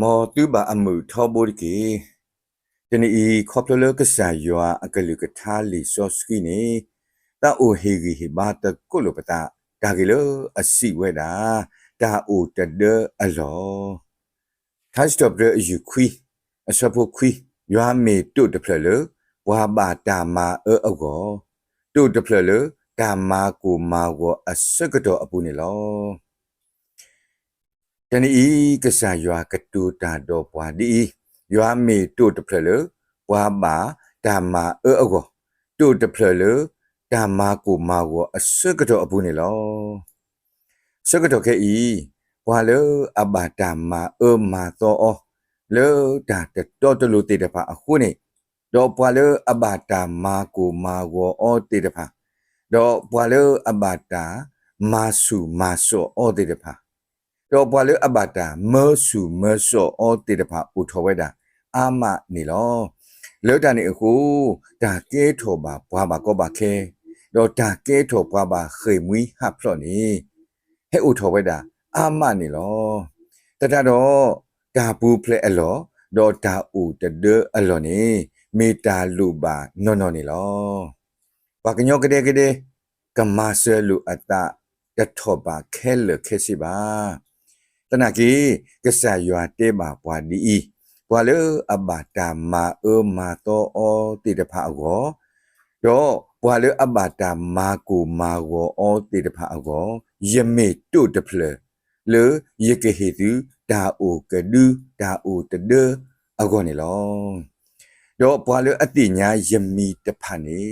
มอตื้อบาอมือทอบริกีจนี่อีคอพลเลก็สายยัวอักลือกทาลิซอสกีนี่ตาโอเฮกิฮิบาตะกุลปตาตากิเลอสิเวดาตาโอตเดอลอทัสตอบเรยูควีอสปควียัวเมตุตเพลเลวาบาตามาอโกตุตเพลเลตามากูมาโกอสกตออปุนิลอ တနီဤကဆာယွာကတူတာတော့ပွားဒီယွာမေတို့တဖလလပွားပါဓမ္မာအောတို့တဖလလဓမ္မာကိုမာကိုအစကတော့အပူနေလောစကတော့ခဲဤပွားလအဘာဓမ္မာမာတော့လောတာတော်တလူတေတဖာအခုနေတော့ပွားလအဘာဓမ္မာကိုမာကိုအောတေတဖာတော့ပွားလအဘာတာမာစုမာဆောအောတေတဖာတော့ပွာလေအဘတာမေဆူမေဆောအောတေတဖာဥထောဝဲတာအာမနေလောလောတာနေအခုဒါကဲထောပါဘွားပါကောပါခဲတော့ဒါကဲထောဘွားပါခေမွီဟပ်ဖလော့နေဟဲ့ဥထောဝဲတာအာမနေလောတတတော့ဒါဘူးဖလဲအလောတော့ဒါဥတဒအလောနေမေတာလူပါနော်နေလောဘာကညောကတဲ့ကတဲ့ကမဆဲလူအတာတထောပါခဲလခဲစီပါตนากีกษายาเตบาปวาดีปวาเลอบบาตามามาโตอติตภาโกดอปวาเลอบาตามากูมาโกอติตภาโกยเมตุตเพลเลยเกเหตุดาโอกะดูดาโอตเดอโกนี่ลอดอปวาเลอติญายมีตภานี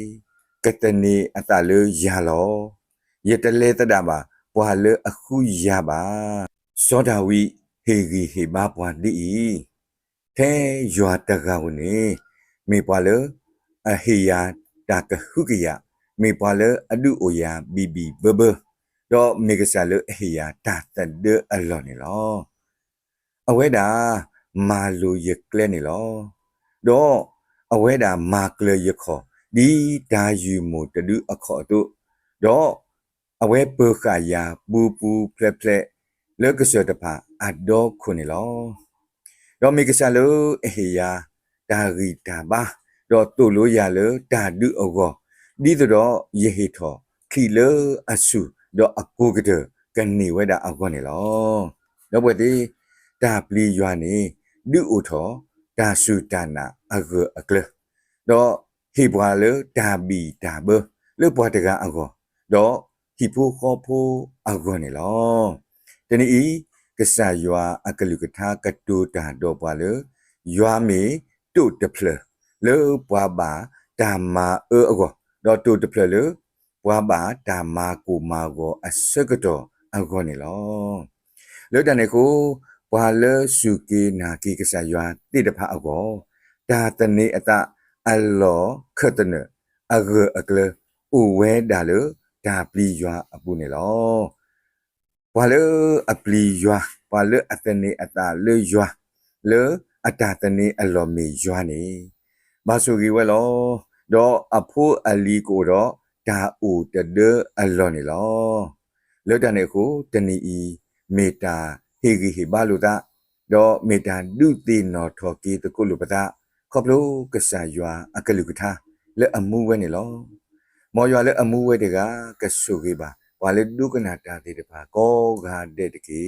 กตนีอตาเลยาลอยตะเลตดาบาปวาเลอคุยาบาစောဒဝိဟေဂီဟေဘာပွားဒီထဲယွာတကောနေမေပွာလအဟေယာတာကဟုကယမေပွာလအဒုအိုယာဘီဘီဘဘတော့မေကဆာလအဟေယာတာတဒအလောနေလောအဝဲတာမာလိုရကလဲနေလောတော့အဝဲတာမာကလရခေါ်ဒီဒါယူမိုတဒုအခေါ်တို့တော့အဝဲပခါယာပူပူဖလက်ဖလက်เลกเสดปะอัดดอกคนนี่ลอดอมีกษาโลเอเฮียดาริตาบาดอตุโลยาเลดาดุอโกดีตดอเยหิทอคีเลอสุดออกูกเดกันนี่เวดาอโกนี่ลอดอเวติดาปลียานี่ดุอุทอดาสุตานาอเกอเกลดอฮิบวาเลดาบีดาเบเลปวาตกาอโกดอฮิปูขอพูอโกนี่ลอတနည်းကဆာယွာအကလုကထာကတူတာတော့ပွာလေယွာမီတုတဖလလေပွာပါဓမ္မာအကောတော့တုတဖလလေပွာပါဓမ္မာကူမာကိုအစကတော့အကောနေလောလေတနေကိုပွာလေစုကေနာကီကဆာယွာတိတဖအကောဒါတနေအတအလောခတ်တနအဂအကလဥဝဲဒါလေဒါပလီယွာအပူနေလောပွာလေအပလီယွာပွာလေအတနေအတာလေယွာလေအတာတနေအလောမီယွာနေဘာဆိုကြီးဝဲလောတော့အဖိုးအလီကိုတော့ဒါအိုတဒအလောနေလောလေတနေကိုတနီဤမေတာဟေဂီဟေဘာလူတာတော့မေတာဒုတိနော်ထော်ကီတကုလူပတာခေါပလိုကဆာယွာအကလူကထာလေအမှုဝဲနေလောမော်ယွာလေအမှုဝဲတကကဆုကြီးပါဝါလေဒုက္ခနာတာတေတပါကောဂါတဲ့တကေ